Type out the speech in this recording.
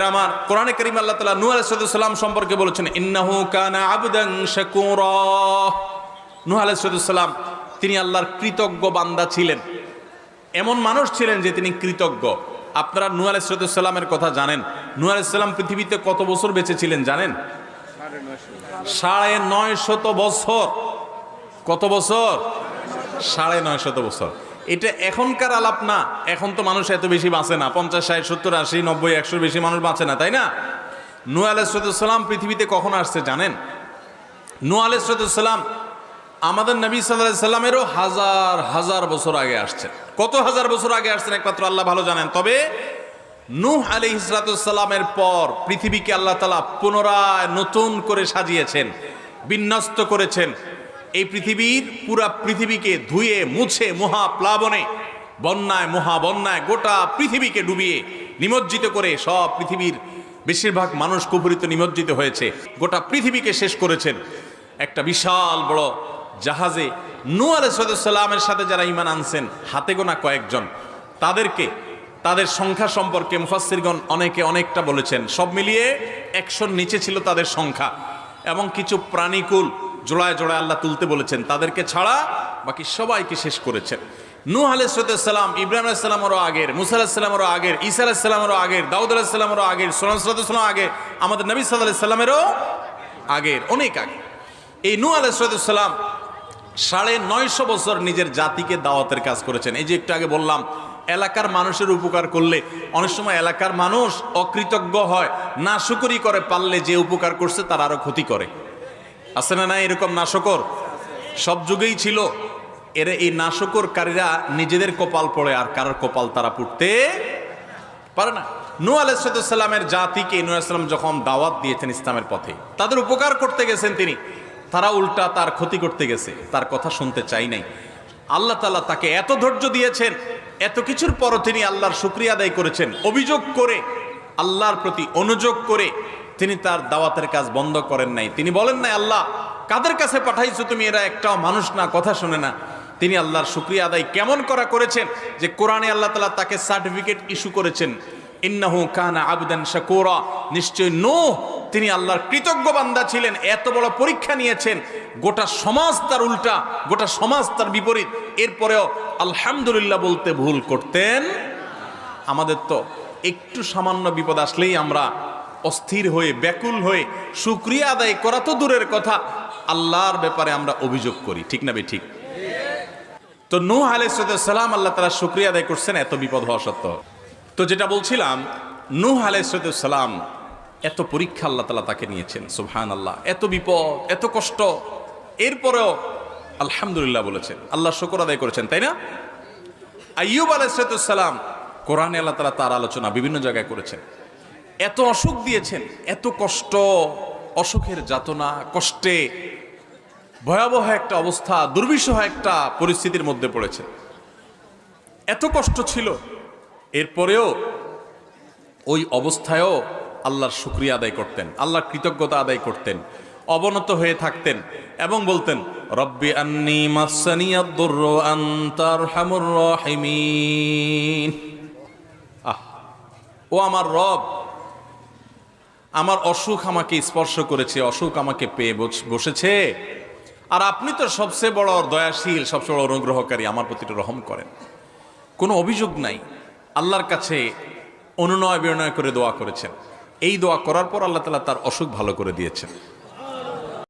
আমার কোরআনে কারীমে আল্লাহ তাআলা নূহ আলাইহিস সালাম সম্পর্কে বলেছেন ইন্নাহু কানা আবদান শাকুরা। নূহ আলাইহিস সালাম তিনি আল্লাহর কৃতজ্ঞ বান্দা ছিলেন, এমন মানুষ ছিলেন যে তিনি কৃতজ্ঞ। আপনারা নূহ আলাইহিস সালামের কথা জানেন। নূহ আলাইহিস সালাম পৃথিবীতে কত বছর বেঁচে ছিলেন জানেন? 950 বছর। কত বছর? 950 বছর। এটা এখনকার আলাপ না, এখন তো মানুষ এত বেশি বাঁচে না, 50, 60, 70, 80, 90, 100 বেশি মানুষ বাঁচে না, তাই না? নূহ আলাইহিস সালাম পৃথিবীতে কখন আসছে জানেন? নূহ আলাইহিস সালাম আমাদের নবী সাল্লাল্লাহু আলাইহি সাল্লামেরও হাজার হাজার বছর আগে আসছেন। কত হাজার বছর আগে আসছেন একমাত্র আল্লাহ ভালো জানেন। তবে নূহ আলাইহিস সালামের পর পৃথিবীকে আল্লাহ তাআলা পুনরায় নতুন করে সাজিয়েছেন, বিন্যস্ত করেছেন। এই পৃথিবীর পুরা পৃথিবীকে ধুয়ে মুছে মহাপ্লাবনে, বন্যায়, মহাবন্যায় গোটা পৃথিবীকে ডুবিয়ে নিমজ্জিত করে সব পৃথিবীর বেশিরভাগ মানুষ কুফরিত নিমজ্জিত হয়েছে, গোটা পৃথিবীকে শেষ করেছেন একটা বিশাল বড় জাহাজে। নূহ আলাইহিস সালামের সাথে যারা ঈমান আনছেন হাতে গোনা কয়েকজন, তাদের সংখ্যা সম্পর্কে মুফাসসিরগণ অনেকে অনেকটা বলেছেন। সব মিলিয়ে 100-র নিচে ছিল তাদের সংখ্যা, এবং কিছু প্রাণীকুল জোড়ায় জোড়ায় আল্লাহ তুলতে বলেছেন, তাদেরকে ছাড়া বাকি সবাইকে শেষ করেছেন। নূহ আলাইহিস সালাম ইব্রাহিম আলাইহিস সালামেরও আগের, মুসা আলাইহিস সালামেরও আগের, ঈসা আলাইহিস সালামেরও আগের, দাউদ আলাইহিস সালামেরও আগের, সুলাইমান আলাইহিস সালামেরও আগের, আমাদের নবী সাল্লাল্লাহু আলাইহি সাল্লামেরও আগের, অনেক আগে। এই নূহ আলাইহিস সালাম 950 বছর নিজের জাতিকে দাওয়াতের কাজ করেছেন। এই যে একটু আগে বললাম, এলাকার মানুষের উপকার করলে অনেক সময় এলাকার মানুষ অকৃতজ্ঞ হয়, নাশুকরি করে, পারলে যে উপকার করছে তার আরো ক্ষতি করে। আছে না না এরকম নাশকর? সব যুগেই ছিল। এই নাশকরকারীরা নিজেদের কপাল পড়ে, আর কারোর কপাল তারা পুড়তে পারে না। নূহ আলাইহিস সালামের জাতিকে নূহ আলাইহিস সালাম যখন দাওয়াত দিয়েছেন ইসলামের পথে, তাদের উপকার করতে গেছেন তিনি, তারা উল্টা তার ক্ষতি করতে গেছে, তার কথা শুনতে চাই নাই। আল্লাহ তাআলা তাকে এত ধৈর্য দিয়েছেন, এত কিছুর পরও তিনি আল্লাহর শুকরিয়া আদায় করেছেন। অভিযোগ করে, আল্লাহর প্রতি অনুযোগ করে তিনি তার দাওয়াতের কাজ বন্ধ করেন নাই। তিনি বলেন নাই, আল্লাহ কাদের কাছে পাঠাইছো তুমি, এরা একটাও মানুষ না, কথা শুনে না। তিনি আল্লাহর শুকরিয়া আদায় কেমন করেছেন যে কোরআনে আল্লাহ তাআলা তাকে সার্টিফিকেট ইস্যু করেছেন, ইন্নাহু কানা আবদান শাকুরা। নিশ্চয় নূহ তিনি আল্লাহর কৃতজ্ঞ বান্দা ছিলেন। এত বড় পরীক্ষা নিয়েছেন, গোটা সমাজ তার উল্টা, গোটা সমাজ তার বিপরীত, এরপরেও আলহামদুলিল্লাহ বলতে ভুল করতেন। আমাদের তো একটু সামান্য বিপদ আসলেই আমরা অস্থির হয়ে, ব্যাকুল হয়ে, শুকরিয়া আদায় করা তো দূরের কথা, আল্লাহর ব্যাপারে আমরা অভিযোগ করি, ঠিক না ঠিক? তো নূহ আলাইহিস সালাম আল্লাহ তাআলা শুকরিয়া আদায় করছেন এত বিপদ হওয়া সত্ত্বেও। তো যেটা বলছিলাম, নূহ আলাইহিস সালাম এত পরীক্ষা আল্লাহ তাআলা তাকে নিয়েছেন, সুবহানাল্লাহ, এত বিপদ, এত কষ্ট, এরপরেও আলহামদুলিল্লাহ বলেছেন, আল্লাহ শুকর আদায় করেছেন, তাই না? আইয়ুব আলাইহিস সালাম, কোরআনে আল্লাহ তাআলা তার আলোচনা বিভিন্ন জায়গায় করেছেন। এত অসুখ দিয়েছেন, এত কষ্ট, অসুখের যাতনা, কষ্টে ভয়াবহ একটা অবস্থা, দুর্বিষহ একটা পরিস্থিতির মধ্যে পড়েছেন। এত কষ্ট ছিল, এরপরেও ওই অবস্থায়ও আল্লাহর শুকরিয়া আদায় করতেন, আল্লাহর কৃতজ্ঞতা আদায় করতেন, অবনত হয়ে থাকতেন এবং বলতেন, রব্বি আন্নী মাসসানিয়াদ দুররু ওয়া আনতা আরহামুর রাহিমিন। ও আমার রব, আমার অসুখ আমাকে স্পর্শ করেছে, অসুখ আমাকে পেয়ে বসেছে, আর আপনি তো সবচেয়ে বড় দয়াশীল, সবচেয়ে বড় অনুগ্রহকারী, আমার প্রতি রহম করেন। কোনো অভিযোগ নাই, আল্লাহর কাছে অনুনয় বিনয় করে দোয়া করেছেন। এই দোয়া করার পর আল্লাহ তাআলা তার অসুখ ভালো করে দিয়েছেন।